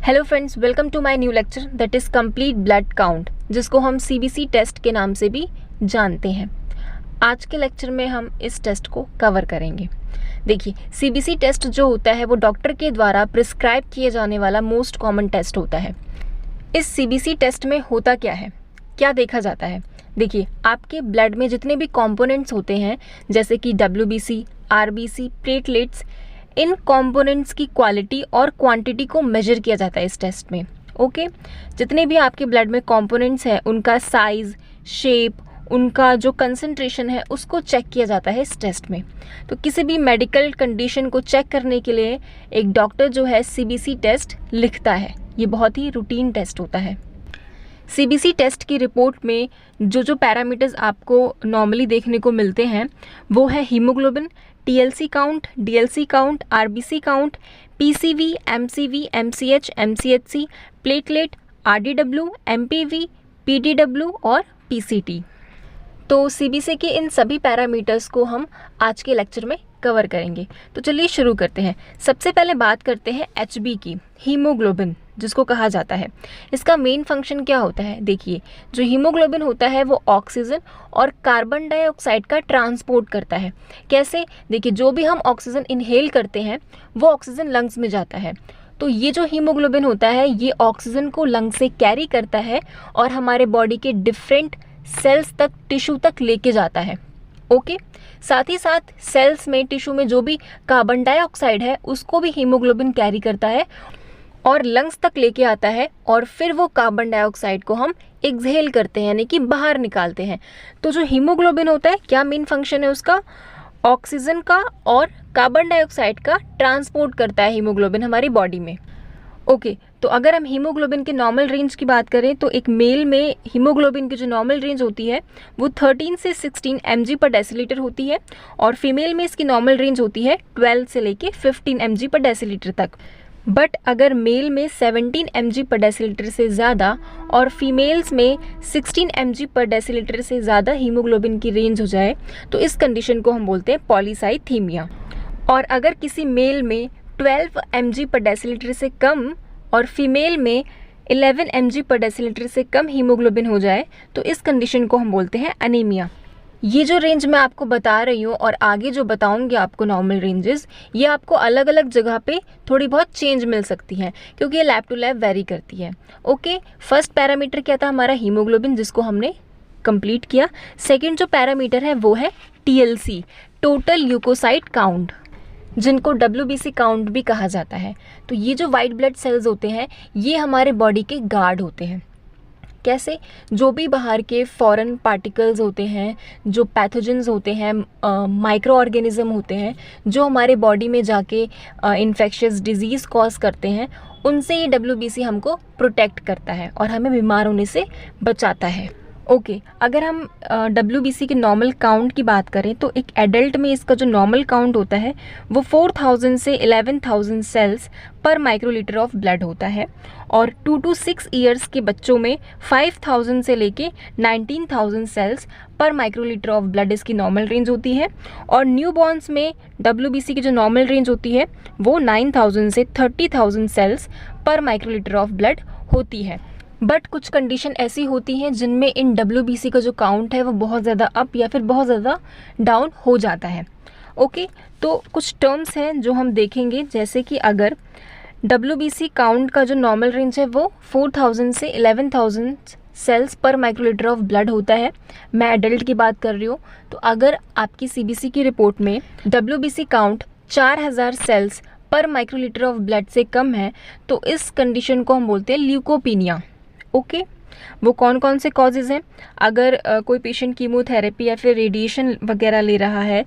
Hello friends, welcome to my new lecture that is complete blood count, जिसको हम CBC test के नाम से भी जानते हैं। आज के लेक्चर में हम इस टेस्ट को कवर करेंगे। देखिए, सीबीसी टेस्ट जो होता है वो डॉक्टर के द्वारा प्रिस्क्राइब किए जाने वाला मोस्ट कॉमन टेस्ट होता है। इस सीबीसी टेस्ट में होता क्या है, क्या देखा जाता है? देखिए, आपके ब्लड में जितने भी कंपोनेंट्स होते हैं जैसे कि डब्ल्यूबीसी, आरबीसी, प्लेटलेट्स, इन कंपोनेंट्स की क्वालिटी और क्वांटिटी को मेजर किया जाता है इस टेस्ट में। ओके, जितने भी आपके ब्लड में कंपोनेंट्स हैं उनका साइज़, शेप, उनका जो कंसंट्रेशन है उसको चेक किया जाता है इस टेस्ट में। तो किसी भी मेडिकल कंडीशन को चेक करने के लिए एक डॉक्टर जो है सीबीसी टेस्ट लिखता है। ये बहुत ही रूटीन टेस्ट होता है। सीबीसी टेस्ट की रिपोर्ट में जो पैरामीटर्स आपको नॉर्मली देखने को मिलते हैं वो है haemoglobin, TLC count, DLC count, RBC count, PCV, MCV, MCH, MCHC, platelet, RDW, MPV, PDW और पीसीटी। तो सीबीसी के इन सभी पैरामीटर्स को हम आज के लेक्चर में कवर करेंगे। तो चलिए शुरू करते हैं। सबसे पहले बात करते हैं एचबी की, हीमोग्लोबिन जिसको कहा जाता है। इसका मेन फंक्शन क्या होता है? देखिए, जो हीमोग्लोबिन होता है वो ऑक्सीजन और कार्बन डाइऑक्साइड का ट्रांसपोर्ट करता है। कैसे? देखिए, जो भी हम ऑक्सीजन इनहेल करते हैं वो ऑक्सीजन लंग्स में जाता है। तो ये जो हीमोग्लोबिन होता है ये ऑक्सीजन को लंग से कैरी करता है और हमारे बॉडी के डिफरेंट सेल्स तक, टिश्यू तक लेके जाता है। ओके, साथ ही साथ सेल्स में, टिश्यू में जो भी कार्बन डाइऑक्साइड है उसको भी हीमोग्लोबिन कैरी करता है और लंग्स तक लेके आता है और फिर वो कार्बन डाइऑक्साइड को हम एक्सहेल करते हैं, यानी कि बाहर निकालते हैं। तो जो हीमोग्लोबिन होता है, क्या मेन फंक्शन है उसका? ऑक्सीजन का और कार्बन डाइऑक्साइड का ट्रांसपोर्ट करता है हीमोग्लोबिन हमारी बॉडी में। ओके, तो अगर हम हीमोग्लोबिन के नॉर्मल रेंज की बात करें तो एक मेल में हीमोग्लोबिन की जो नॉर्मल रेंज होती है वो 13 से 16 mg पर डेसीलीटर होती है और फीमेल में इसकी नॉर्मल रेंज होती है 12 से लेके 15 mg पर डेसीलीटर तक। बट अगर मेल में 17 mg पर डेसीलीटर से ज़्यादा और फीमेल्स में 16 mg पर डेसीलीटर से ज़्यादा हीमोग्लोबिन की रेंज हो जाए तो इस कंडीशन को हम बोलते हैं पॉलीसाइथीमिया। और अगर किसी मेल में 12 mg पर डेसीलीटर से कम और फीमेल में 11 mg पर डेसीलीटर से कम हीमोग्लोबिन हो जाए तो इस कंडीशन को हम बोलते हैं अनीमिया। ये जो रेंज मैं आपको बता रही हूँ और आगे जो बताऊंगी आपको नॉर्मल रेंजेस, ये आपको अलग अलग जगह पे थोड़ी बहुत चेंज मिल सकती हैं क्योंकि ये लैब टू लैब वेरी करती है। ओके, फर्स्ट पैरामीटर क्या था हमारा? हीमोग्लोबिन, जिसको हमने कंप्लीट किया। सेकंड जो पैरामीटर है वो है टीएलसी, टोटल ल्यूकोसाइट काउंट, जिनको डब्ल्यूबीसी काउंट भी कहा जाता है। तो ये जो वाइट ब्लड सेल्स होते हैं ये हमारे बॉडी के गार्ड होते हैं। कैसे? जो भी बाहर के फॉरेन पार्टिकल्स होते हैं, जो पैथोजेंस होते हैं, माइक्रो ऑर्गेनिज्म होते हैं जो हमारे बॉडी में जाके इन्फेक्शियस डिजीज़ कॉज करते हैं, उनसे ये डब्ल्यूबीसी हमको प्रोटेक्ट करता है और हमें बीमार होने से बचाता है। ओके, अगर हम डब्ल्यूबीसी के नॉर्मल काउंट की बात करें तो एक एडल्ट में इसका जो नॉर्मल काउंट होता है वो 4000 से 11,000 सेल्स पर माइक्रोलीटर ऑफ ब्लड होता है और 2 to 6 ईयर्स के बच्चों में 5000 से लेके 19,000 सेल्स पर माइक्रोलीटर ऑफ ब्लड इसकी नॉर्मल रेंज होती है। और न्यूबॉर्न्स में डब्ल्यूबीसी की जो नॉर्मल रेंज होती है वो 9,000 से 30,000 सेल्स पर माइक्रोलीटर ऑफ ब्लड होती है। बट कुछ कंडीशन ऐसी होती हैं जिनमें इन डब्ल्यूबीसी का जो काउंट है वो बहुत ज़्यादा अप या फिर बहुत ज़्यादा डाउन हो जाता है। ओके, तो कुछ टर्म्स हैं जो हम देखेंगे, जैसे कि अगर डब्ल्यूबीसी काउंट का जो नॉर्मल रेंज है वो 4000 से 11,000 सेल्स पर माइक्रोलीटर ऑफ ब्लड होता है, मैं एडल्ट की बात कर रही हूँ, तो अगर आपकी सीबीसी की रिपोर्ट में डब्ल्यूबीसी काउंट 4000 सेल्स पर माइक्रोलीटर ऑफ ब्लड से कम है तो इस कंडीशन को हम बोलते हैं ल्यूकोपीनिया। ओके, वो कौन कौन से कॉजेज़ हैं? अगर कोई पेशेंट कीमोथेरेपी या फिर रेडिएशन वगैरह ले रहा है,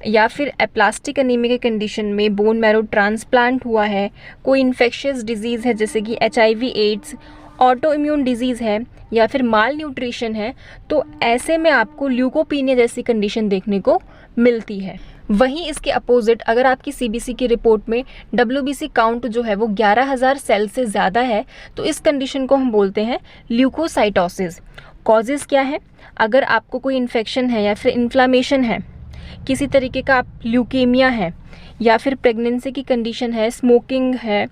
या फिर एप्लास्टिक एनीमिया के कंडीशन में बोन मैरो ट्रांसप्लांट हुआ है, कोई इन्फेक्शियस डिजीज़ है जैसे कि HIV, AIDS, autoimmune disease है, या फिर माल न्यूट्रिशन है, तो ऐसे में आपको ल्यूकोपीनिया जैसी कंडीशन देखने को मिलती है। वहीं इसके अपोजिट अगर आपकी सीबीसी की रिपोर्ट में डब्ल्यूबीसी काउंट जो है वो 11,000 सेल से ज़्यादा है तो इस कंडीशन को हम बोलते हैं ल्यूकोसाइटोसिस। कॉजेज़ क्या है? अगर आपको कोई इन्फेक्शन है या फिर इन्फ्लामेशन है, किसी तरीके का आप ल्यूकेमिया है, या फिर प्रेगनेंसी की कंडीशन है, स्मोकिंग है,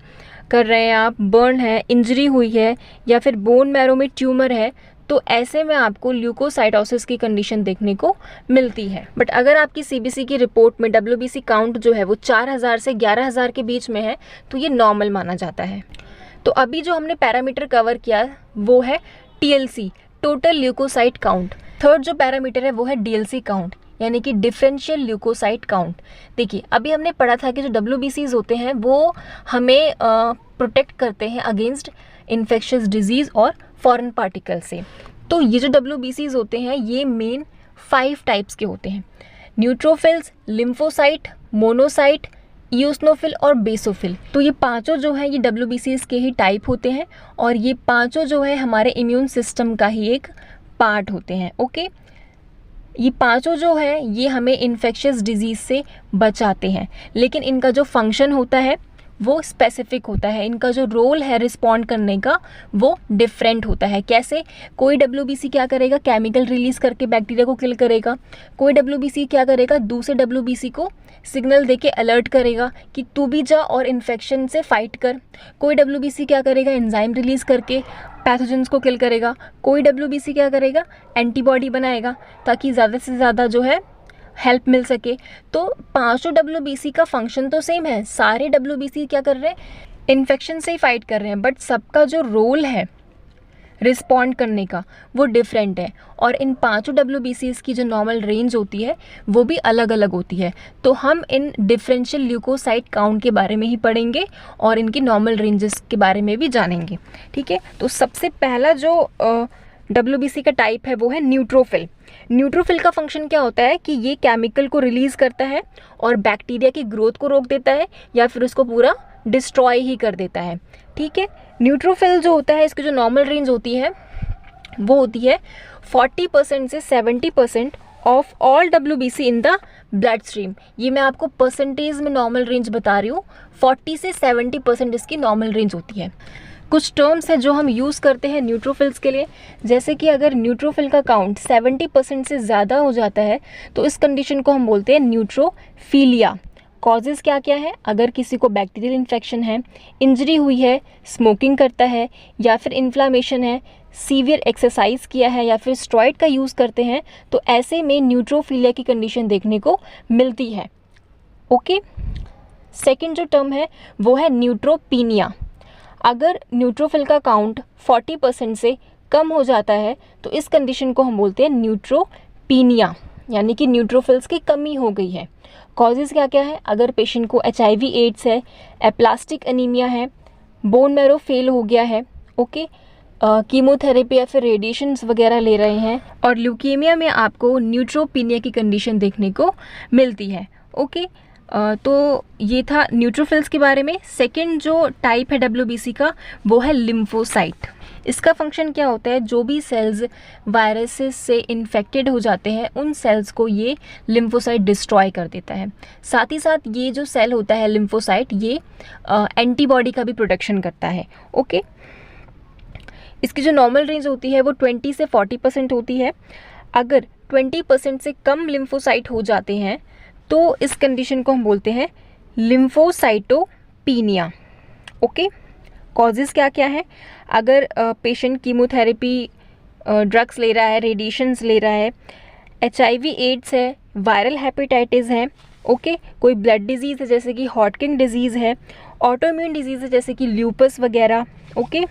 कर रहे हैं आप, बर्न है, इंजरी हुई है या फिर बोन मैरो में ट्यूमर है, तो ऐसे में आपको ल्यूकोसाइटोसिस की कंडीशन देखने को मिलती है। बट अगर आपकी सीबीसी की रिपोर्ट में डब्ल्यूबीसी काउंट जो है वो 4000 से 11000 के बीच में है तो ये नॉर्मल माना जाता है। तो अभी जो हमने पैरामीटर कवर किया वो है TLC, total leucocyte count. Third जो पैरामीटर है वो है डीएलसी काउंट, यानी कि डिफरेंशियल ल्यूकोसाइट काउंट। देखिए अभी हमने पढ़ा था कि जो डब्ल्यूबीसीज होते हैं वो हमें प्रोटेक्ट करते हैं अगेंस्ट इन्फेक्शियस डिजीज़ और फॉरेन पार्टिकल से। तो ये जो डब्ल्यूबीसीज होते हैं ये मेन 5 टाइप्स के होते हैं: न्यूट्रोफिल्स, लिम्फोसाइट, मोनोसाइट, ईओसिनोफिल और बेसोफिल। तो ये पांचों जो हैं ये डब्ल्यूबीसीज के ही टाइप होते हैं और ये पांचों जो है हमारे इम्यून सिस्टम का ही एक पार्ट होते हैं। ओके, ये पांचों जो है ये हमें इन्फेक्शियस डिजीज़ से बचाते हैं, लेकिन इनका जो फंक्शन होता है वो स्पेसिफिक होता है, इनका जो रोल है रिस्पॉन्ड करने का वो डिफरेंट होता है। कैसे? कोई डब्ल्यूबीसी क्या करेगा, केमिकल रिलीज करके बैक्टीरिया को किल करेगा। कोई डब्ल्यूबीसी क्या करेगा, दूसरे डब्ल्यूबीसी को सिग्नल देके अलर्ट करेगा कि तू भी जा और इन्फेक्शन से फाइट कर। कोई डब्ल्यूबीसी क्या करेगा, एंजाइम रिलीज करके पैथोजेंस को किल करेगा। कोई डब्ल्यूबीसी क्या करेगा, एंटीबॉडी बनाएगा ताकि ज़्यादा से ज़्यादा जो है हेल्प मिल सके। तो पांचों डब्ल्यूबीसी का फंक्शन तो सेम है, सारे डब्ल्यूबीसी क्या कर रहे हैं, इन्फेक्शन से ही फाइट कर रहे हैं, बट सबका जो रोल है रिस्पॉन्ड करने का वो डिफरेंट है। और इन पांचों डब्ल्यूबीसीज की जो नॉर्मल रेंज होती है वो भी अलग अलग होती है। तो हम इन डिफरेंशियल ल्यूकोसाइट काउंट के बारे में ही पढ़ेंगे और इनकी नॉर्मल रेंजेस के बारे में भी जानेंगे। ठीक है, तो सबसे पहला जो डब्ल्यूबीसी का टाइप है वो है न्यूट्रोफिल। न्यूट्रोफिल का फंक्शन क्या होता है कि ये केमिकल को रिलीज करता है और बैक्टीरिया की ग्रोथ को रोक देता है या फिर उसको पूरा डिस्ट्रॉय ही कर देता है। ठीक है, न्यूट्रोफिल जो होता है इसकी जो नॉर्मल रेंज होती है वो होती है 40% से 70% of all WBC in the blood stream. ये मैं आपको परसेंटेज में नॉर्मल रेंज बता रही हूँ, 40 से 70% इसकी नॉर्मल रेंज होती है। कुछ टर्म्स हैं जो हम यूज़ करते हैं न्यूट्रोफिल्स के लिए, जैसे कि अगर न्यूट्रोफिल का काउंट 70% से ज़्यादा हो जाता है तो इस कंडीशन को हम बोलते हैं न्यूट्रोफीलिया। कॉजेज़ क्या क्या है, अगर किसी को बैक्टीरियल इन्फेक्शन है, इंजरी हुई है, स्मोकिंग करता है या फिर इन्फ्लामेशन है, सीवियर एक्सरसाइज किया है या फिर स्टेरॉइड का यूज़ करते हैं, तो ऐसे में न्यूट्रोफीलिया की कंडीशन देखने को मिलती है। ओके, सेकेंड जो टर्म है वो है न्यूट्रोपीनिया। अगर न्यूट्रोफिल का काउंट 40% से कम हो जाता है तो इस कंडीशन को हम बोलते हैं न्यूट्रोपीनिया, यानी कि न्यूट्रोफिल्स की कमी हो गई है। कॉजेज़ क्या क्या है, अगर पेशेंट को HIV एड्स है, एप्लास्टिक एनीमिया है, बोन मैरो फेल हो गया है, ओके, कीमोथेरेपी या फिर रेडिएशंस वगैरह ले रहे हैं, और ल्यूकेमिया में आपको न्यूट्रोपीनिया की कंडीशन देखने को मिलती है। ओके, तो ये था न्यूट्रोफिल्स के बारे में। सेकंड जो टाइप है डब्ल्यूबीसी का वो है लिम्फोसाइट। इसका फंक्शन क्या होता है, जो भी सेल्स वायरसेस से इन्फेक्टेड हो जाते हैं उन सेल्स को ये लिम्फोसाइट डिस्ट्रॉय कर देता है। साथ ही साथ ये जो सेल होता है लिम्फोसाइट ये एंटीबॉडी का भी प्रोटेक्शन करता है। ओके, इसकी जो नॉर्मल रेंज होती है वो 20 से 40% होती है। अगर 20% से कम लिम्फोसाइट हो जाते हैं तो इस कंडीशन को हम बोलते हैं लिम्फोसाइटोपीनिया। ओके, कॉजेज़ क्या क्या है, अगर पेशेंट कीमोथेरेपी ड्रग्स ले रहा है, रेडिएशंस ले रहा है, HIV एड्स है, वायरल हेपेटाइटिस है, ओके, कोई ब्लड डिजीज़ है जैसे कि हॉटकिन डिजीज़ है, ऑटोइम्यून डिजीज़ है जैसे कि ल्यूपस वगैरह, ओके,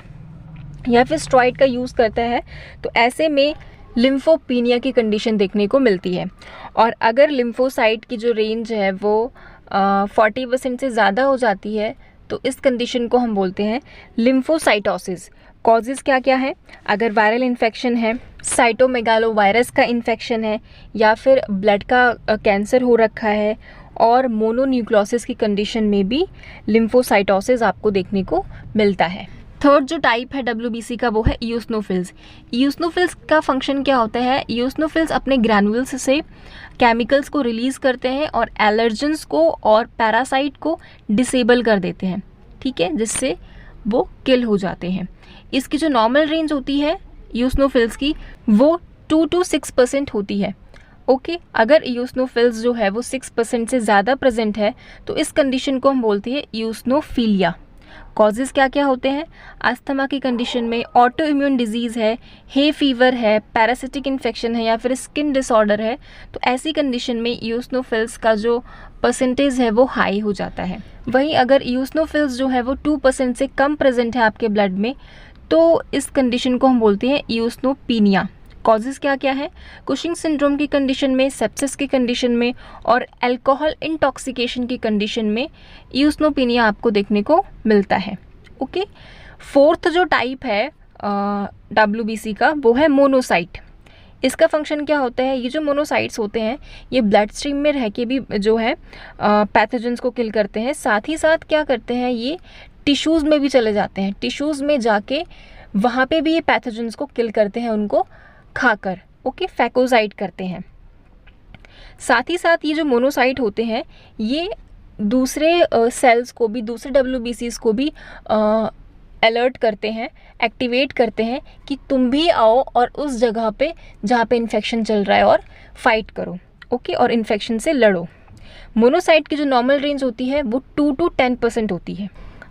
या फिर स्टेरॉइड का यूज़ करता है, तो ऐसे में लिम्फोपीनिया की कंडीशन देखने को मिलती है। और अगर लिम्फोसाइट की जो रेंज है वो 40% से ज़्यादा हो जाती है तो इस कंडीशन को हम बोलते हैं लिम्फोसाइटोसिस। कॉजेज़ क्या क्या है, अगर वायरल इन्फेक्शन है, साइटोमेगालोवायरस का इन्फेक्शन है या फिर ब्लड का कैंसर हो रखा है, और मोनोन्यूक्लियोसिस की कंडीशन में भी लिम्फोसाइटोसिस आपको देखने को मिलता है। थर्ड जो टाइप है डब्ल्यूबीसी का वो है ईओसिनोफिल्स। ईओसिनोफिल्स का फंक्शन क्या होता है, ईओसिनोफिल्स अपने ग्रैनुल्स से केमिकल्स को रिलीज़ करते हैं और एलर्जेंस को और पैरासाइट को डिसेबल कर देते हैं, ठीक है, जिससे वो किल हो जाते हैं। इसकी जो नॉर्मल रेंज होती है ईओसिनोफिल्स की वो 2 to 6% होती है। ओके, अगर ईओसिनोफिल्स जो है वो 6% से ज़्यादा प्रेजेंट है तो इस कंडीशन को हम बोलते हैं ईओसिनोफीलिया। कॉजेज़ क्या क्या होते हैं? अस्थमा की कंडीशन में, ऑटो इम्यून डिजीज़ है, हे फीवर है, पैरासिटिक इन्फेक्शन है या फिर स्किन डिसऑर्डर है, तो ऐसी कंडीशन में ईओसिनोफिल्स का जो परसेंटेज है वो हाई हो जाता है। वहीं अगर ईओसिनोफिल्स जो है वो 2% से कम प्रेजेंट है आपके ब्लड में, तो इस कंडीशन को हम बोलते हैं ईओसिनोपीनिया। कॉजेज़ क्या क्या है? कुशिंग सिंड्रोम की कंडीशन में, सेप्सिस की कंडीशन में और अल्कोहल इंटॉक्सिकेशन की कंडीशन में ईओसिनोपीनिया आपको देखने को मिलता है। ओके, फोर्थ जो टाइप है WBC का वो है मोनोसाइट। इसका फंक्शन क्या होता है? ये जो मोनोसाइट्स होते हैं ये ब्लड स्ट्रीम में रह के भी जो है पैथोजेंस को किल करते हैं, साथ ही साथ क्या करते हैं ये टिश्यूज़ में भी चले जाते हैं, टिश्यूज़ में जाके वहाँ पे भी ये पैथोजेंस को किल करते हैं उनको खाकर। ओके, फैकोसाइट करते हैं। साथ ही साथ ये जो मोनोसाइट होते हैं ये दूसरे सेल्स को भी, दूसरे WBCs को भी अलर्ट करते हैं, एक्टिवेट करते हैं कि तुम भी आओ और उस जगह पे जहाँ पे इन्फेक्शन चल रहा है और फाइट करो। ओके, और इन्फेक्शन से लड़ो। मोनोसाइट की जो नॉर्मल रेंज होती है वो 2 to 10% होती है।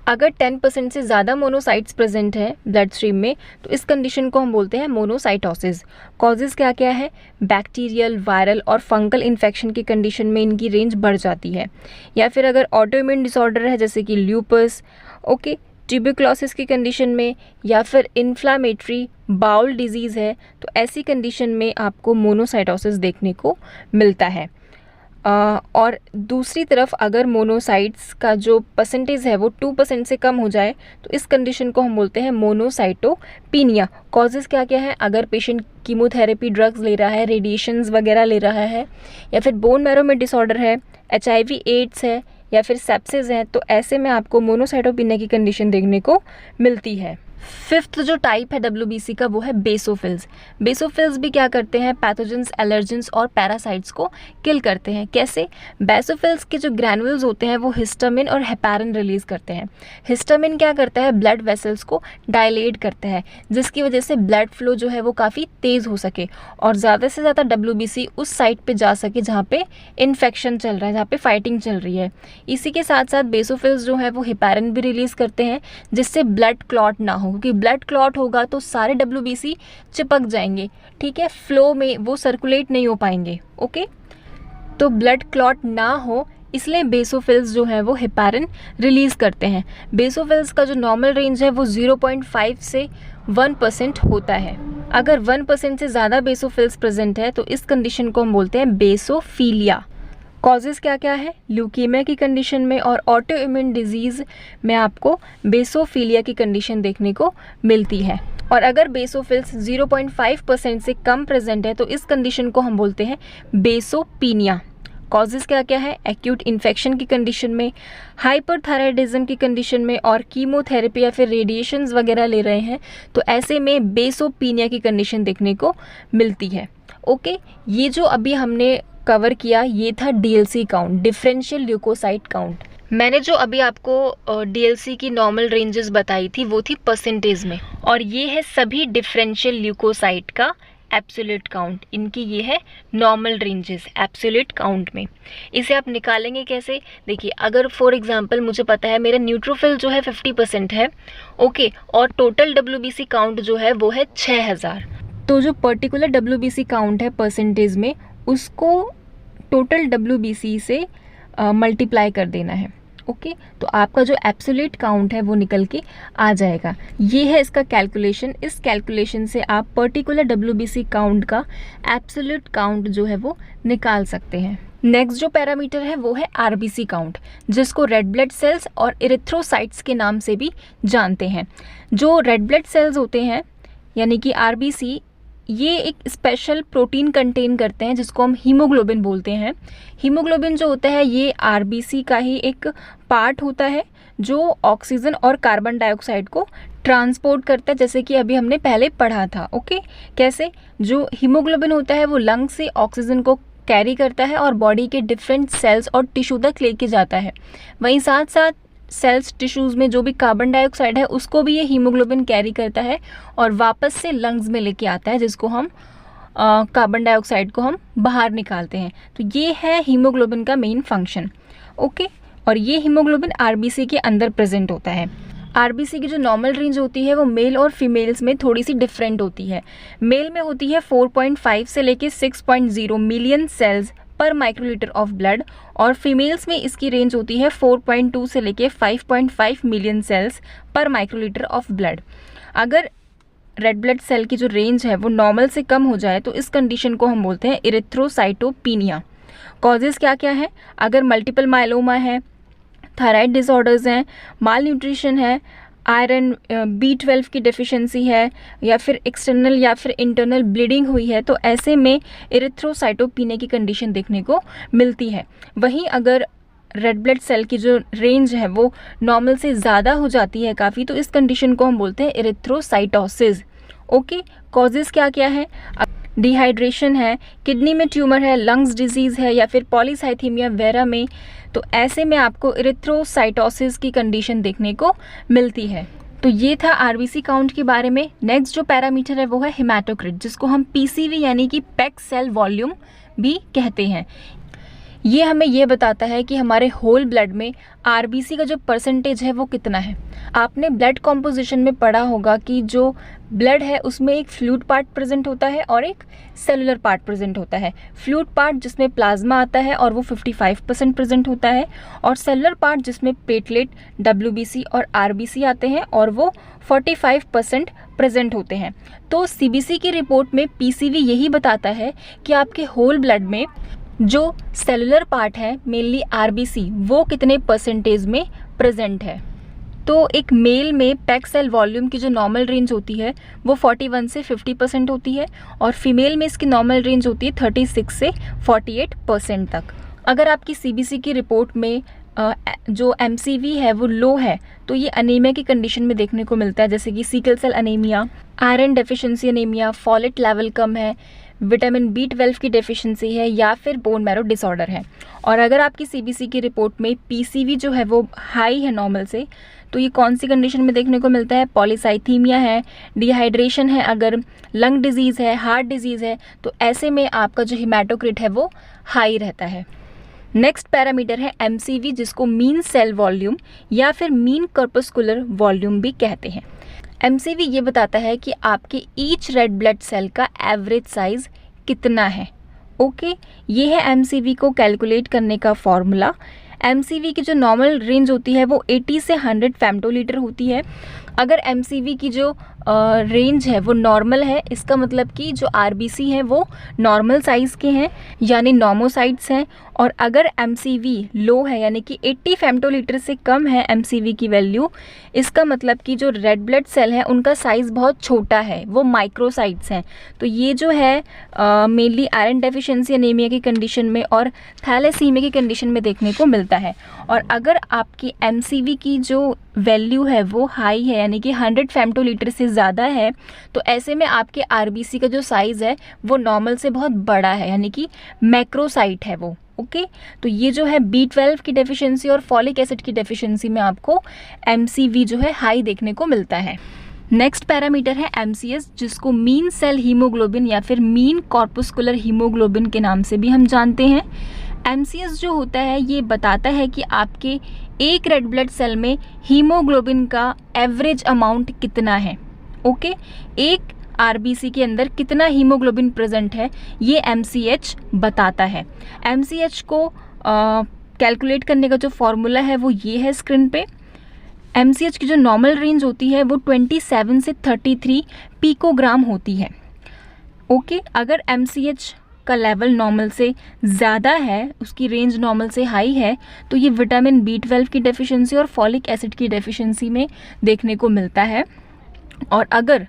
अगर 10% से ज़्यादा मोनोसाइट्स प्रेजेंट है ब्लड स्ट्रीम में तो इस कंडीशन को हम बोलते हैं मोनोसाइटोसिस। कॉजेज़ क्या क्या है? बैक्टीरियल, वायरल और फंगल इन्फेक्शन की कंडीशन में इनकी रेंज बढ़ जाती है, या फिर अगर ऑटोइम्यून डिसऑर्डर है जैसे कि ल्यूपस, ओके, ट्यूबरक्लोसिस की कंडीशन में, या फिर इन्फ्लामेटरी बाउल डिजीज़ है, तो ऐसी कंडीशन में आपको मोनोसाइटोसिस देखने को मिलता है। और दूसरी तरफ अगर मोनोसाइट्स का जो परसेंटेज है वो 2% से कम हो जाए तो इस कंडीशन को हम बोलते हैं मोनोसाइटोपीनिया। कॉजेज़ क्या क्या है? अगर पेशेंट कीमोथेरेपी ड्रग्स ले रहा है, रेडिएशंस वगैरह ले रहा है, या फिर बोन मैरो में डिसऑर्डर है, HIV एड्स है या फिर सेप्सिस है, तो ऐसे में आपको मोनोसाइटोपीनिया की कंडीशन देखने को मिलती है। फिफ्थ जो टाइप है WBC का वो है बेसोफिल्स। बेसोफिल्स भी क्या करते हैं? पैथोजेंस, एलर्जेंस और पैरासाइट्स को किल करते हैं। कैसे? बेसोफिल्स के जो ग्रैनुल्स होते हैं वो हिस्टामिन और हेपारिन रिलीज़ करते हैं। हिस्टामिन क्या करता है? ब्लड वेसल्स को डायलेट करता है, जिसकी वजह से ब्लड फ्लो जो है वो काफ़ी तेज़ हो सके और ज़्यादा से ज़्यादा WBC उस साइट पे जा सके जहाँ पे इन्फेक्शन चल रहा है, जहाँ पे फाइटिंग चल रही है। इसी के साथ साथ बेसोफिल्स जो है वो हेपारिन भी रिलीज़ करते हैं, जिससे ब्लड क्लॉट ना हो, क्योंकि ब्लड क्लॉट होगा तो सारे WBC चिपक जाएंगे, ठीक है, फ्लो में वो सर्कुलेट नहीं हो पाएंगे। ओके, तो ब्लड क्लॉट ना हो इसलिए बेसोफिल्स जो है वो हेपारिन रिलीज़ करते हैं। बेसोफिल्स का जो नॉर्मल रेंज है वो 0.5 से 1% होता है। अगर 1% से ज़्यादा बेसोफिल्स प्रेजेंट है तो इस कंडीशन को हम बोलते हैं बेसोफीलिया। कॉजेज़ क्या क्या है? ल्यूकीमिया की कंडीशन में और ऑटो इम्यून डिजीज़ में आपको बेसोफीलिया की कंडीशन देखने को मिलती है। और अगर बेसोफिल्स 0.5% से कम प्रेजेंट है तो इस कंडीशन को हम बोलते हैं बेसोपीनिया। कॉजेज़ क्या क्या है? एक्यूट इन्फेक्शन की कंडीशन में, हाइपरथायराइडिज्म की कंडीशन में और कीमोथेरेपी या फिर रेडिएशंस वगैरह ले रहे हैं तो ऐसे में बेसोपीनिया की कंडीशन देखने को मिलती है। ओके, ये जो अभी हमने कवर किया ये था DLC count, differential leukocyte count. मैंने जो अभी आपको DLC की नॉर्मल रेंजेस बताई थी वो थी परसेंटेज में, और ये है सभी डिफरेंशियल ल्यूकोसाइट का एब्सोल्यूट काउंट। इनकी ये है नॉर्मल रेंजेस एब्सोल्यूट काउंट में। इसे आप निकालेंगे कैसे? देखिए, अगर फॉर एग्जांपल मुझे पता है मेरा न्यूट्रोफिल जो है 50% है, ओके, और टोटल WBC काउंट जो है वो है 6000, तो जो पर्टिकुलर WBC काउंट है परसेंटेज में उसको टोटल WBC से मल्टीप्लाई कर देना है। ओके, तो आपका जो एब्सोल्यूट काउंट है वो निकल के आ जाएगा। ये है इसका कैलकुलेशन। इस कैलकुलेशन से आप पर्टिकुलर WBC काउंट का एब्सोल्यूट काउंट जो है वो निकाल सकते हैं। नेक्स्ट जो पैरामीटर है वो है RBC काउंट, जिसको रेड ब्लड सेल्स और इरिथ्रोसाइट्स के नाम से भी जानते हैं। जो रेड ब्लड सेल्स होते हैं यानी कि RBC, ये एक स्पेशल प्रोटीन कंटेन करते हैं जिसको हम हीमोग्लोबिन बोलते हैं। हीमोग्लोबिन जो होता है ये RBC का ही एक पार्ट होता है जो ऑक्सीजन और कार्बन डाइऑक्साइड को ट्रांसपोर्ट करता है, जैसे कि अभी हमने पहले पढ़ा था। ओके, कैसे? जो हीमोग्लोबिन होता है वो लंग से ऑक्सीजन को कैरी करता है और बॉडी के डिफरेंट सेल्स और टिश्यू तक लेके जाता है। वहीं साथ साथ सेल्स, टिश्यूज़ में जो भी कार्बन डाइऑक्साइड है उसको भी ये हीमोग्लोबिन कैरी करता है और वापस से लंग्स में लेके आता है, जिसको हम कार्बन डाइऑक्साइड को हम बाहर निकालते हैं। तो ये है हीमोग्लोबिन का मेन फंक्शन। ओके, और ये हीमोग्लोबिन RBC के अंदर प्रेजेंट होता है। आरबीसी की जो नॉर्मल रेंज होती है वो मेल और फीमेल्स में थोड़ी सी डिफरेंट होती है। मेल में होती है 4.5 से लेके 6.0 मिलियन सेल्स पर माइक्रोलीटर ऑफ ब्लड, और फीमेल्स में इसकी रेंज होती है 4.2 से लेके 5.5 मिलियन सेल्स पर माइक्रोलीटर ऑफ ब्लड। अगर रेड ब्लड सेल की जो रेंज है वो नॉर्मल से कम हो जाए तो इस कंडीशन को हम बोलते हैं इरिथ्रोसाइटोपिनिया। कॉजेज़ क्या क्या है? अगर मल्टीपल माइलोमा है, थायराइड डिसऑर्डर्स हैं, माल न्यूट्रिशन है, आयरन B12 की डेफिशिएंसी है, या फिर एक्सटर्नल या फिर इंटरनल ब्लीडिंग हुई है, तो ऐसे में इरिथ्रोसाइटोपिनिया की कंडीशन देखने को मिलती है। वहीं अगर रेड ब्लड सेल की जो रेंज है वो नॉर्मल से ज़्यादा हो जाती है काफ़ी, तो इस कंडीशन को हम बोलते हैं इरिथ्रोसाइटोसिस। ओके, कॉजेज़ क्या क्या है? डिहाइड्रेशन है, किडनी में ट्यूमर है, लंग्स डिजीज़ है, या फिर पॉलीसाइथीमिया वेरा में, तो ऐसे में आपको इरिथ्रोसाइटोसिस की कंडीशन देखने को मिलती है। तो ये था आरबीसी काउंट के बारे में। नेक्स्ट जो पैरामीटर है वो है हेमाटोक्रिट, जिसको हम पीसीवी यानी कि पैक्ड सेल वॉल्यूम भी कहते हैं। ये हमें ये बताता है कि हमारे होल ब्लड में आरबीसी का जो परसेंटेज है वो कितना है। आपने ब्लड कॉम्पोजिशन में पढ़ा होगा कि जो ब्लड है उसमें एक फ्लूइड पार्ट प्रेजेंट होता है और एक सेलुलर पार्ट प्रेजेंट होता है। फ्लूइड पार्ट जिसमें प्लाज्मा आता है और वो 55% प्रेजेंट होता है, और सेलुलर पार्ट जिसमें प्लेटलेट, डब्ल्यूबीसी और आरबीसी आते हैं और वो 45% प्रेजेंट होते हैं। तो सीबीसी की रिपोर्ट में पीसीवी यही बताता है कि आपके होल ब्लड में जो सेलुलर पार्ट है, मेनली आरबीसी, वो कितने परसेंटेज में प्रेजेंट है। तो एक मेल में पैक्ड सेल वॉल्यूम की जो नॉर्मल रेंज होती है वो 41 से 50% होती है, और फीमेल में इसकी नॉर्मल रेंज होती है 36 से 48% तक। अगर आपकी सीबीसी की रिपोर्ट में जो एमसीवी है वो लो है तो ये अनीमिया की कंडीशन में देखने को मिलता है, जैसे कि sickle cell anaemia, iron deficiency anaemia, folate level कम है, विटामिन B12 की डेफिशिएंसी है, या फिर बोन मैरो डिसऑर्डर है। और अगर आपकी सीबीसी की रिपोर्ट में पीसीवी जो है वो हाई है नॉर्मल से, तो ये कौन सी कंडीशन में देखने को मिलता है? पॉलीसाइथीमिया है, डिहाइड्रेशन है, अगर लंग डिजीज़ है, हार्ट डिजीज़ है, तो ऐसे में आपका जो हेमाटोक्रिट है वो हाई रहता है। नेक्स्ट पैरामीटर है एमसीवी, जिसको मीन सेल वॉल्यूम या फिर मीन कॉर्पस्कुलर वॉल्यूम भी कहते हैं। एमसीवी ये बताता है कि आपके ईच रेड ब्लड सेल का एवरेज साइज कितना है। ओके, ये है एमसीवी को कैलकुलेट करने का फॉर्मूला। एमसीवी की जो नॉर्मल रेंज होती है वो 80 से 100 फेम्टोलीटर होती है। अगर एमसीवी की जो रेंज है वो नॉर्मल है, इसका मतलब कि जो आरबीसी हैं वो नॉर्मल साइज़ के हैं, यानी नॉर्मोसाइट्स हैं। और अगर एमसीवी लो है, यानी कि 80 फेम्टोलीटर से कम है एमसीवी की वैल्यू, इसका मतलब कि जो रेड ब्लड सेल है उनका साइज़ बहुत छोटा है, वो माइक्रोसाइट्स हैं। तो ये जो है मेनली आयरन डेफिशिएंसी एनीमिया की कंडीशन में और थैलेसीमिया की कंडीशन में देखने को मिलता है। और अगर आपकी एमसीवी की जो वैल्यू है वो हाई है, यानी कि 100 फेम्टोलीटर से ज़्यादा है, तो ऐसे में आपके आरबीसी का जो साइज़ है वो नॉर्मल से बहुत बड़ा है, यानी कि मैक्रोसाइट है वो। ओके, तो ये जो है B12 की डेफिशिएंसी और फॉलिक एसिड की डेफिशिएंसी में आपको एमसीवी जो है हाई देखने को मिलता है। नेक्स्ट पैरामीटर है एमसीएस, जिसको मीन सेल हीमोग्लोबिन या फिर मीन कॉर्पस्कुलर हीमोग्लोबिन के नाम से भी हम जानते हैं। एमसीएस जो होता है ये बताता है कि आपके एक रेड ब्लड सेल में हीमोग्लोबिन का एवरेज अमाउंट कितना है। ओके, एक आरबीसी के अंदर कितना हीमोग्लोबिन प्रेजेंट है, ये एमसीएच बताता है। एमसीएच को कैलकुलेट करने का जो फॉर्मूला है वो ये है स्क्रीन पे। एमसीएच की जो नॉर्मल रेंज होती है वो 27 से 33 पिकोग्राम होती है। ओके, अगर एमसीएच का लेवल नॉर्मल से ज़्यादा है, उसकी रेंज नॉर्मल से हाई है, तो ये विटामिन B12 की डेफिशिएंसी और फॉलिक एसिड की डेफिशिएंसी में देखने को मिलता है। और अगर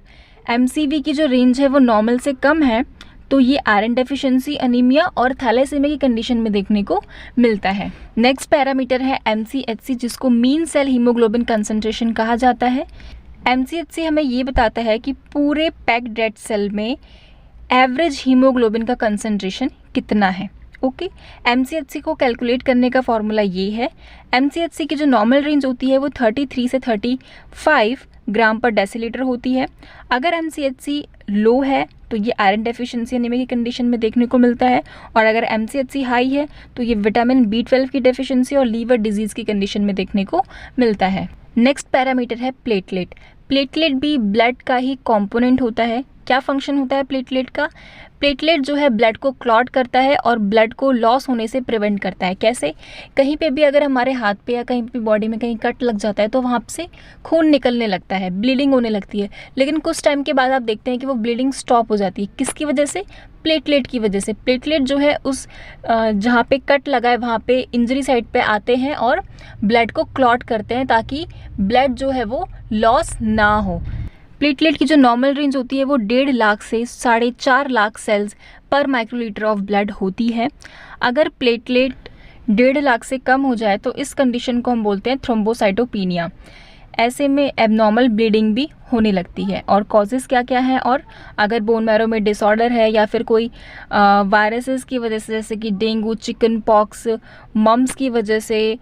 एमसीवी की जो रेंज है वो नॉर्मल से कम है, तो ये आयरन डेफिशिएंसी अनीमिया और थैलेसीमिया की कंडीशन में देखने को मिलता है। नेक्स्ट पैरामीटर है एमसीएचसी, जिसको मीन सेल हीमोग्लोबिन कंसंट्रेशन कहा जाता है। एमसीएचसी हमें ये बताता है कि पूरे पैक्ड रेड सेल में एवरेज हीमोग्लोबिन का कंसंट्रेशन कितना है। ओके, एमसीएचसी को कैलकुलेट करने का फॉर्मूला ये है। एमसीएचसी की जो नॉर्मल रेंज होती है वो 33 से 35 ग्राम पर डेसीलीटर होती है। अगर एमसीएचसी लो है तो ये आयरन डेफिशिएंसी एनीमिया की कंडीशन में देखने को मिलता है, और अगर एमसीएचसी हाई है तो ये विटामिन B12 की डेफिशिएंसी और लीवर डिजीज़ की कंडीशन में देखने को मिलता है। नेक्स्ट पैरामीटर है प्लेटलेट। प्लेटलेट भी ब्लड का ही कंपोनेंट होता है। क्या फंक्शन होता है प्लेटलेट का? प्लेटलेट जो है ब्लड को क्लॉट करता है और ब्लड को लॉस होने से प्रिवेंट करता है। कैसे? कहीं पे भी अगर हमारे हाथ पे या कहीं पे बॉडी में कहीं कट लग जाता है तो वहाँ से खून निकलने लगता है, ब्लीडिंग होने लगती है, लेकिन कुछ टाइम के बाद आप देखते हैं कि वो ब्लीडिंग स्टॉप हो जाती है। किसकी वजह से? प्लेटलेट की वजह से। प्लेटलेट जो है उस जहाँ पे कट लगा है वहाँ पे इंजरी साइड पे आते हैं और ब्लड को क्लॉट करते हैं ताकि ब्लड जो है वो लॉस ना हो। प्लेटलेट की जो नॉर्मल रेंज होती है वो 1.5 लाख से 4.5 लाख सेल्स पर माइक्रोलीटर ऑफ ब्लड होती है। अगर प्लेटलेट 1.5 लाख से कम हो जाए तो इस कंडीशन को हम बोलते हैं थ्रोम्बोसाइटोपिनिया। ऐसे में एबनॉर्मल ब्लीडिंग भी होने लगती है। और कॉजेज़ क्या क्या हैं? और अगर बोन मैरो में डिसऑर्डर है या फिर कोई वायरसेस की वजह से, जैसे कि डेंगू, चिकन पॉक्स, मम्स की वजह से,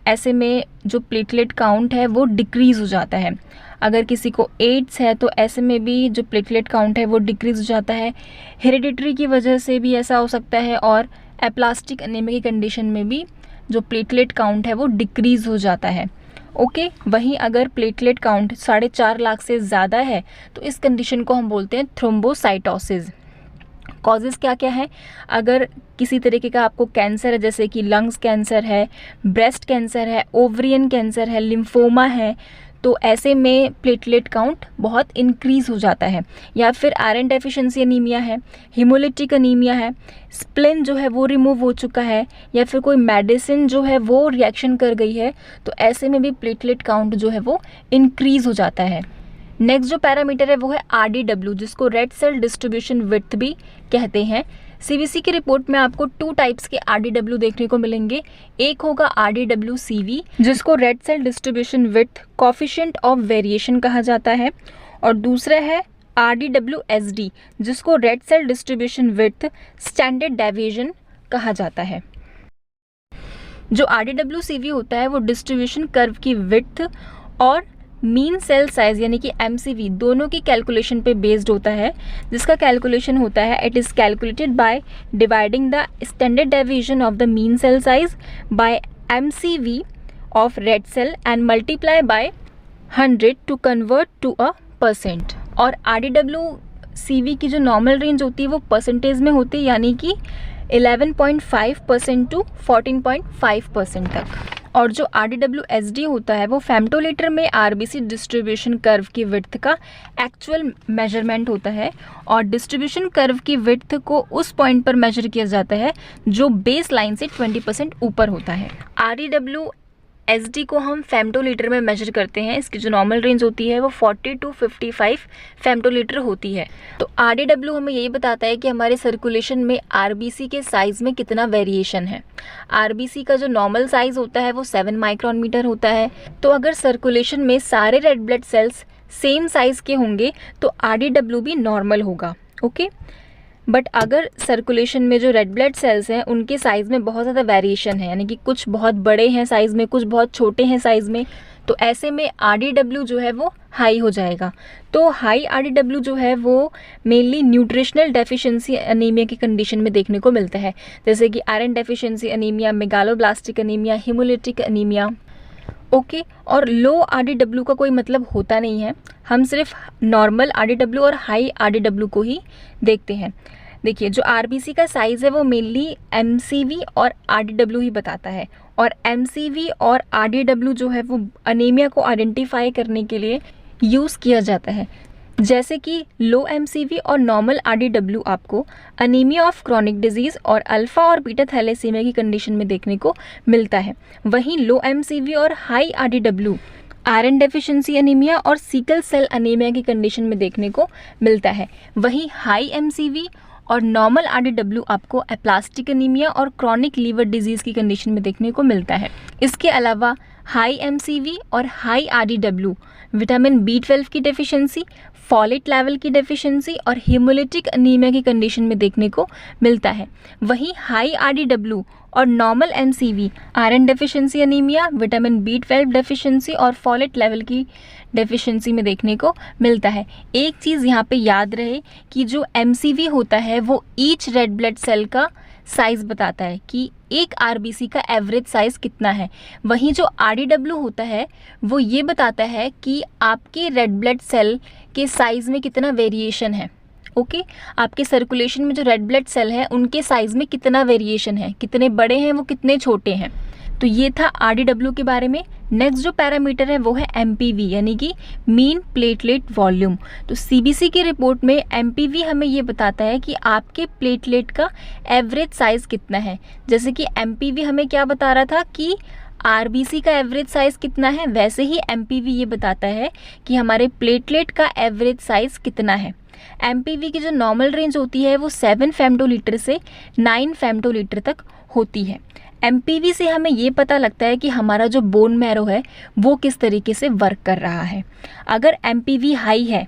ऐसे में जो प्लेटलेट काउंट है वो डिक्रीज़ हो जाता है। अगर किसी को एड्स है तो ऐसे में भी जो प्लेटलेट काउंट है वो डिक्रीज़ हो जाता है। हेरिडिटरी की वजह से भी ऐसा हो सकता है और एप्लास्टिक एनीमिया की कंडीशन में भी जो प्लेटलेट काउंट है वो डिक्रीज़ हो जाता है। ओके, वहीं अगर प्लेटलेट काउंट 4.5 लाख से ज़्यादा है तो इस कंडीशन को हम बोलते हैं थ्रोम्बोसाइटोसिस। कॉजेज़ क्या क्या है? अगर किसी तरीके का आपको कैंसर है, जैसे कि लंग्स कैंसर है, ब्रेस्ट कैंसर है, ओवरियन कैंसर है, लिम्फोमा है, तो ऐसे में प्लेटलेट काउंट बहुत इंक्रीज़ हो जाता है। या फिर आयरन डेफिशिएंसी एनीमिया है, हीमोलिटिक एनीमिया है, स्प्लिन जो है वो रिमूव हो चुका है, या फिर कोई मेडिसिन जो है वो रिएक्शन कर गई है, तो ऐसे में भी प्लेटलेट काउंट जो है वो इंक्रीज़ हो जाता है। नेक्स्ट जो पैरामीटर है वो है RDW, जिसको रेड सेल डिस्ट्रीब्यूशन विड्थ भी कहते हैं। CBC की रिपोर्ट में आपको 2 टाइप्स के RDW देखने को मिलेंगे। एक होगा RDW-CV, जिसको red cell distribution width coefficient of variation कहा जाता है, और दूसरा है RDW-SD, जिसको red cell distribution width standard deviation कहा जाता है। जो RDW-CV होता है वो डिस्ट्रीब्यूशन कर्व की विड्थ और मीन सेल साइज यानी कि MCV दोनों की कैलकुलेशन पे बेस्ड होता है, जिसका कैलकुलेशन होता है it is calculated by dividing the standard deviation of the mean cell size by MCV of red cell and multiply by 100 to convert to a percent. और RDW-CV की जो नॉर्मल रेंज होती है वो परसेंटेज में होती है, यानी कि 11.5% टू 14.5% तक। और जो RDW-SD होता है वो फेम्टोलीटर में RBC डिस्ट्रीब्यूशन कर्व की विड्थ का एक्चुअल मेजरमेंट होता है, और डिस्ट्रीब्यूशन कर्व की विड्थ को उस पॉइंट पर मेजर किया जाता है जो बेस लाइन से 20% ऊपर होता है। RDW-SD को हम फेम्टोलीटर में मेजर करते हैं। इसकी जो नॉर्मल रेंज होती है वो 40 टू 55 फेम्टोलीटर होती है। तो RDW हमें यही बताता है कि हमारे सर्कुलेशन में RBC के साइज़ में कितना वेरिएशन है। RBC का जो नॉर्मल साइज़ होता है वो 7 माइक्रोन मीटर होता है। तो अगर सर्कुलेशन में सारे red blood cells same size के होंगे तो RDW भी नॉर्मल होगा। ओके, बट अगर सर्कुलेशन में जो रेड ब्लड सेल्स हैं उनके साइज़ में बहुत ज़्यादा वेरिएशन है, यानी कि कुछ बहुत बड़े हैं साइज़ में, कुछ बहुत छोटे हैं साइज़ में, तो ऐसे में RDW जो है वो हाई हो जाएगा। तो हाई RDW जो है वो मेनली न्यूट्रिशनल डेफिशिएंसी एनीमिया की कंडीशन में देखने को मिलता है, जैसे कि iron deficiency anaemia, megaloblastic anaemia, haemolytic anaemia. Okay, और लो RDW का कोई मतलब होता नहीं है, हम सिर्फ नॉर्मल RDW और हाई RDW को ही देखते हैं। देखिए, जो RBC का साइज़ है वो मेनली MCV और RDW ही बताता है, और MCV और RDW जो है वो अनीमिया को आइडेंटिफाई करने के लिए यूज़ किया जाता है। जैसे कि लो MCV और नॉर्मल RDW आपको अनीमिया ऑफ क्रॉनिक डिजीज़ और अल्फ़ा और बीटा थैलेसीमिया की कंडीशन में देखने को मिलता है। वहीं लो MCV और high RDW iron deficiency anaemia और सिकल सेल एनीमिया की कंडीशन में देखने को मिलता है। वहीं हाई MCV और नॉर्मल RDW आपको एप्लास्टिक एनीमिया और क्रॉनिक लीवर डिजीज़ की कंडीशन में देखने को मिलता है। इसके अलावा हाई MCV और हाई RDW विटामिन B12 की डेफिशिएंसी, फॉलेट लेवल की डेफिशिएंसी और हीमोलिटिक एनीमिया की कंडीशन में देखने को मिलता है। वहीं हाई RDW और normal MCV iron deficiency anaemia, vitamin B12 deficiency और फॉलेट लेवल की डेफिशिएंसी में देखने को मिलता है। एक चीज़ यहाँ पे याद रहे कि जो MCV होता है वो ईच रेड ब्लड सेल का साइज़ बताता है कि एक आरबीसी का एवरेज साइज़ कितना है। वहीं जो आरडीडब्ल्यू होता है वो ये बताता है कि आपके रेड ब्लड सेल के साइज़ में कितना वेरिएशन है। ओके, आपके सर्कुलेशन में जो रेड ब्लड सेल है उनके साइज़ में कितना वेरिएशन है, कितने बड़े हैं वो कितने छोटे हैं। तो ये था आरडीडब्ल्यू के बारे में। नेक्स्ट जो पैरामीटर है वो है एमपीवी यानी कि मीन प्लेटलेट वॉल्यूम। तो सीबीसी की रिपोर्ट में एमपीवी हमें ये बताता है कि आपके प्लेटलेट का एवरेज साइज़ कितना है। जैसे कि एमपीवी हमें क्या बता रहा था कि आरबीसी का एवरेज साइज़ कितना है, वैसे ही एमपीवी ये बताता है कि हमारे प्लेटलेट का एवरेज साइज़ कितना है। एमपीवी की जो नॉर्मल रेंज होती है वो 7 फेम्टोलीटर से 9 फेम्टोलीटर तक होती है। एमपीवी से हमें ये पता लगता है कि हमारा जो बोन मैरो है वो किस तरीके से वर्क कर रहा है। अगर एमपीवी हाई है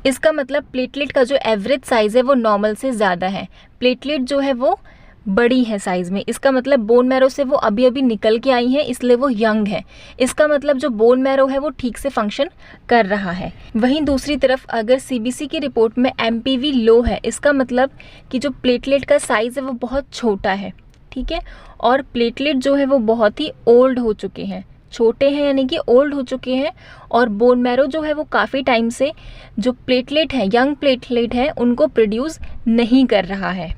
इसका मतलब प्लेटलेट का जो एवरेज साइज़ है वो नॉर्मल से ज़्यादा है, प्लेटलेट जो है वो बड़ी है साइज़ में। इसका मतलब बोन मैरो से वो अभी अभी निकल के आई है इसलिए वो यंग है। इसका मतलब जो बोन मैरो है वो ठीक से फंक्शन कर रहा है। वहीं दूसरी तरफ अगर सीबीसी की रिपोर्ट में एमपीवी लो है इसका मतलब कि जो प्लेटलेट का साइज़ है वो बहुत छोटा है, ठीक है, और प्लेटलेट जो है वो बहुत ही ओल्ड हो चुके हैं, छोटे हैं यानी कि ओल्ड हो चुके हैं, और बोन मैरो जो है वो काफ़ी टाइम से जो प्लेटलेट है, यंग प्लेटलेट है, उनको प्रोड्यूस नहीं कर रहा है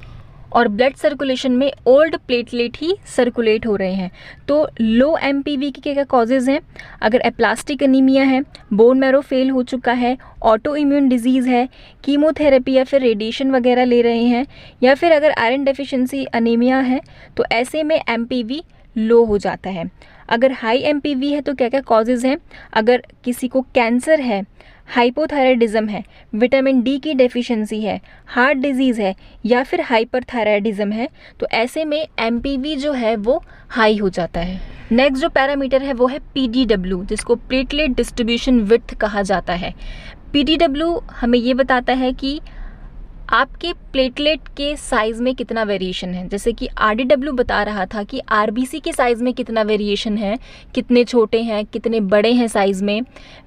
और ब्लड सर्कुलेशन में ओल्ड प्लेटलेट ही सर्कुलेट हो रहे हैं। तो लो एमपीवी की क्या क्या कॉजेज़ हैं? अगर एप्लास्टिक एनीमिया है, बोन मैरो फेल हो चुका है, ऑटो इम्यून डिजीज़ है, कीमोथेरेपी या फिर रेडिएशन वगैरह ले रहे हैं, या फिर अगर आयरन डेफिशिएंसी एनीमिया है तो ऐसे में एमपीवी लो हो जाता है। अगर हाई एमपीवी है तो क्या क्या कॉजेज़ हैं? अगर किसी को कैंसर है, हाइपोथायराइडिज्म है, विटामिन डी की डेफिशिएंसी है, हार्ट डिजीज़ है या फिर हाइपरथायराइडिज्म है तो ऐसे में एमपीवी जो है वो हाई हो जाता है। नेक्स्ट जो पैरामीटर है वो है पीडीडब्ल्यू, जिसको प्लेटलेट डिस्ट्रीब्यूशन विड्थ कहा जाता है। पीडीडब्ल्यू हमें ये बताता है कि आपके प्लेटलेट के साइज़ में कितना वेरिएशन है। जैसे कि आरडीडब्ल्यू बता रहा था कि आरबीसी के साइज़ में कितना वेरिएशन है, कितने छोटे हैं, कितने बड़े हैं साइज़ में,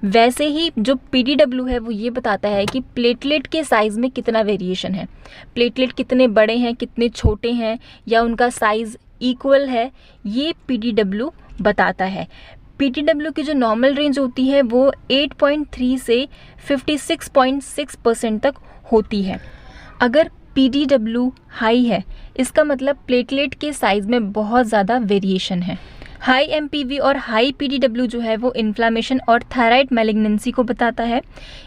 वैसे ही जो पीडीडब्ल्यू है वो ये बताता है कि प्लेटलेट के साइज़ में कितना वेरिएशन है, प्लेटलेट कितने बड़े हैं, कितने छोटे हैं, या उनका साइज़ इक्वल है, ये पीडीडब्ल्यू बताता है। पीडीडब्ल्यू की जो नॉर्मल रेंज होती है वो 8.3 से 56.6% तक होती है। अगर पीडीडब्ल्यू हाई है इसका मतलब प्लेटलेट के साइज़ में बहुत ज़्यादा वेरिएशन है। हाई एमपीवी और हाई पीडीडब्ल्यू जो है वो इन्फ्लामेशन और थायराइड मैलिग्नेंसी को बताता है।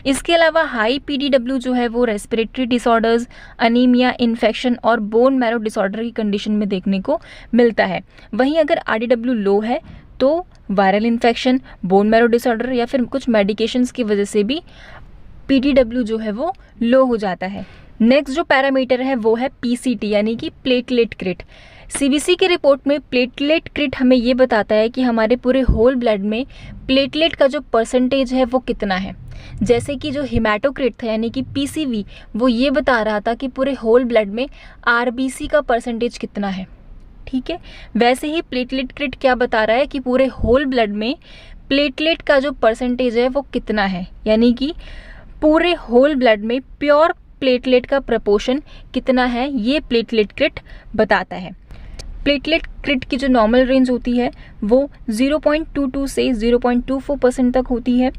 इसके अलावा हाई पीडीडब्ल्यू जो है वो रेस्पिरेटरी डिसऑर्डर्स, अनीमिया, इन्फेक्शन और बोन मैरो डिसऑर्डर की कंडीशन में देखने को मिलता है। वहीं अगर आरडीडब्ल्यू लो है तो viral infection, bone marrow disorder या फिर कुछ मेडिकेशंस की वजह से भी पीडीडब्ल्यू जो है वो लो हो जाता है। नेक्स्ट जो पैरामीटर है वो है पीसीटी यानी कि प्लेटलेट क्रिट। सीबीसी की रिपोर्ट में प्लेटलेट क्रिट हमें ये बताता है कि हमारे पूरे होल ब्लड में प्लेटलेट का जो परसेंटेज है वो कितना है। जैसे कि जो हिमेटोक्रिट था यानी कि पीसीवी, वो ये बता रहा था कि पूरे होल ब्लड में आरबीसी का परसेंटेज कितना है, ठीक है। वैसे ही प्लेटलेट क्रिट क्या बता रहा है कि पूरे होल ब्लड में प्लेटलेट का जो परसेंटेज है वो कितना है, यानी कि पूरे होल ब्लड में प्योर प्लेटलेट का प्रपोर्शन कितना है, ये प्लेटलेट क्रिट बताता है। प्लेटलेट क्रिट की जो नॉर्मल रेंज होती है वो 0.22 से 0.24% तक होती है।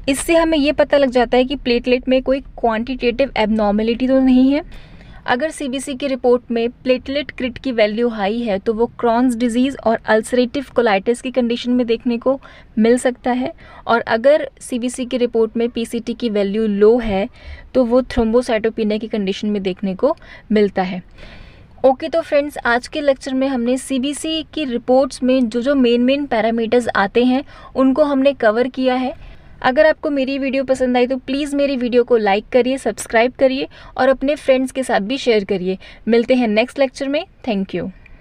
इससे हमें ये पता लग जाता है कि प्लेटलेट में कोई क्वांटिटेटिव एबनॉर्मेलिटी तो नहीं है। अगर सीबीसी की रिपोर्ट में प्लेटलेट क्रिट की वैल्यू हाई है तो वो क्रॉन्स डिजीज़ और अल्सरेटिव कोलाइटिस की कंडीशन में देखने को मिल सकता है, और अगर सीबीसी की रिपोर्ट में पीसीटी की वैल्यू लो है तो वो थ्रोम्बोसाइटोपेनिया की कंडीशन में देखने को मिलता है। ओके, तो फ्रेंड्स आज के लेक्चर में हमने सीबीसी की रिपोर्ट्स में जो मेन पैरामीटर्स आते हैं उनको हमने कवर किया है। अगर आपको मेरी वीडियो पसंद आई तो प्लीज़ मेरी वीडियो को लाइक करिए, सब्सक्राइब करिए और अपने फ्रेंड्स के साथ भी शेयर करिए। मिलते हैं नेक्स्ट लेक्चर में। Thank you.